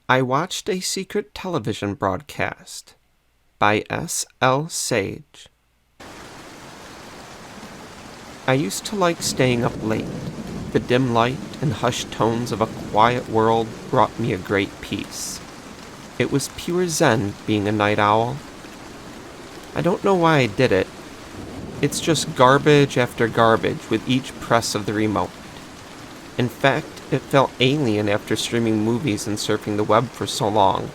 I watched a secret television broadcast by S.L. Sage. I used to like staying up late. The dim light and hushed tones of a quiet world brought me a great peace. It was pure zen being a night owl. I don't know why I did it. It's just garbage after garbage with each press of the remote. In fact, it felt alien after streaming movies and surfing the web for so long.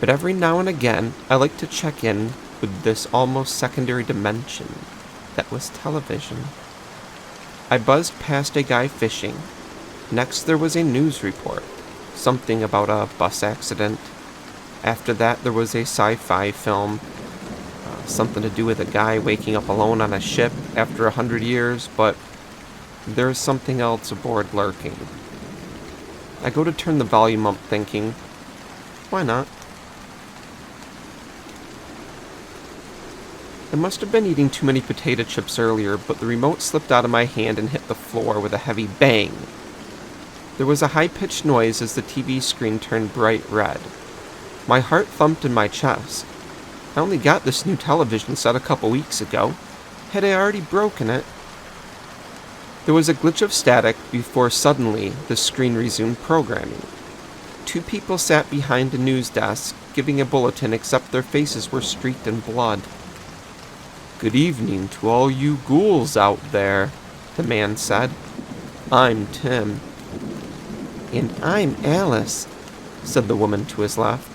But every now and again, I like to check in with this almost secondary dimension that was television. I buzzed past a guy fishing. Next there was a news report, something about a bus accident. After that there was a sci-fi film, something to do with a guy waking up alone on a ship after 100 years, but there's something else aboard lurking. I go to turn the volume up thinking, why not? I must have been eating too many potato chips earlier, but the remote slipped out of my hand and hit the floor with a heavy bang. There was a high-pitched noise as the TV screen turned bright red. My heart thumped in my chest. I only got this new television set a couple weeks ago. Had I already broken it? There was a glitch of static before suddenly the screen resumed programming. Two people sat behind a news desk, giving a bulletin, except their faces were streaked in blood. "Good evening to all you ghouls out there," the man said. "I'm Tim." "And I'm Alice," said the woman to his left.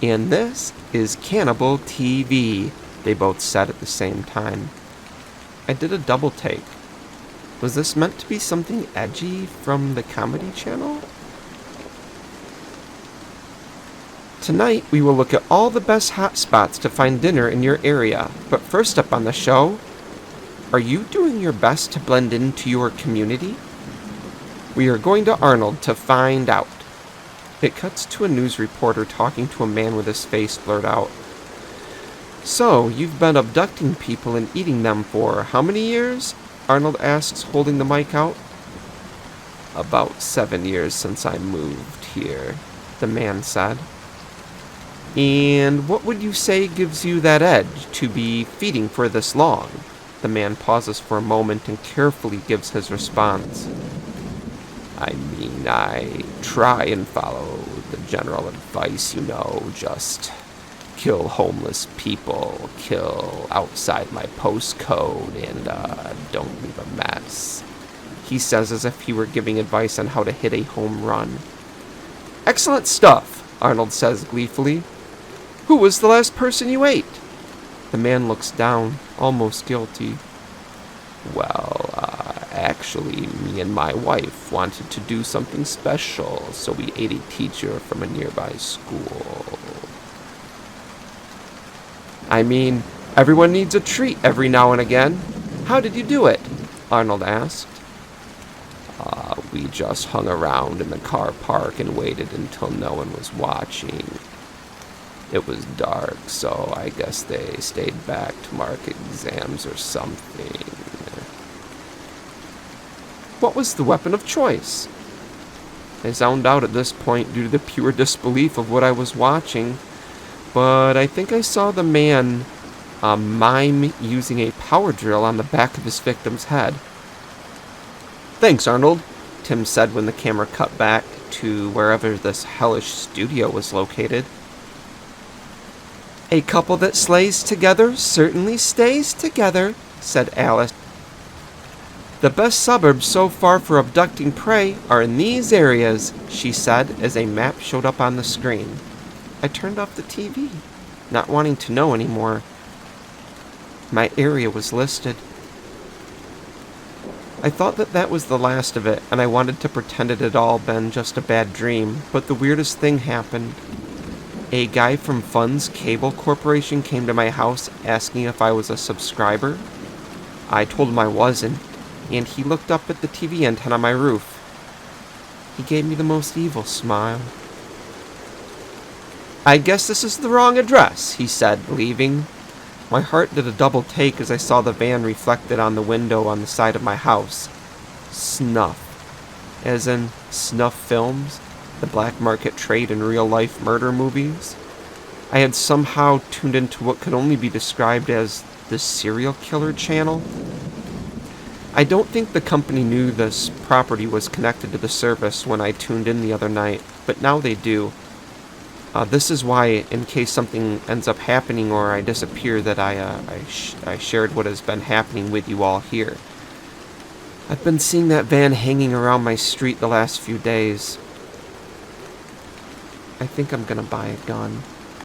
"And this is Cannibal TV," they both said at the same time. I did a double take. Was this meant to be something edgy from the Comedy Channel? Tonight, we will look at all the best hot spots to find dinner in your area. But first up on the show, are you doing your best to blend into your community? We are going to Arnold to find out. It cuts to a news reporter talking to a man with his face blurred out. "So, you've been abducting people and eating them for how many years?" Arnold asks, holding the mic out. "About 7 years since I moved here," the man said. "And what would you say gives you that edge to be feeding for this long?" The man pauses for a moment and carefully gives his response. "I mean, I try and follow the general advice, just kill homeless people, kill outside my postcode, and don't leave a mess," he says as if he were giving advice on how to hit a home run. "Excellent stuff," Arnold says gleefully. "Who was the last person you ate?" The man looks down, almost guilty. "Well, actually, me and my wife wanted to do something special, so we ate a teacher from a nearby school." "I mean, everyone needs a treat every now and again. How did you do it?" Arnold asked. We just hung around in the car park and waited until no one was watching. It was dark, so I guess they stayed back to mark exams or something." "What was the weapon of choice?" I zoned out at this point due to the pure disbelief of what I was watching, but I think I saw the man mime using a power drill on the back of his victim's head. "Thanks, Arnold," Tim said when the camera cut back to wherever this hellish studio was located. "A couple that slays together certainly stays together," said Alice. "The best suburbs so far for abducting prey are in these areas," she said as a map showed up on the screen. I turned off the TV, not wanting to know anymore. My area was listed. I thought that was the last of it, and I wanted to pretend it had all been just a bad dream, but the weirdest thing happened. A guy from Funds Cable Corporation came to my house asking if I was a subscriber. I told him I wasn't, and he looked up at the TV antenna on my roof. He gave me the most evil smile. "I guess this is the wrong address," he said, leaving. My heart did a double take as I saw the van reflected on the window on the side of my house. Snuff. As in snuff films. the black market trade in real-life murder movies. I had somehow tuned into what could only be described as the serial killer channel. I don't think the company knew this property was connected to the service when I tuned in the other night, but now they do. This is why, in case something ends up happening or I disappear, that I shared what has been happening with you all here. I've been seeing that van hanging around my street the last few days. I think I'm gonna buy a gun.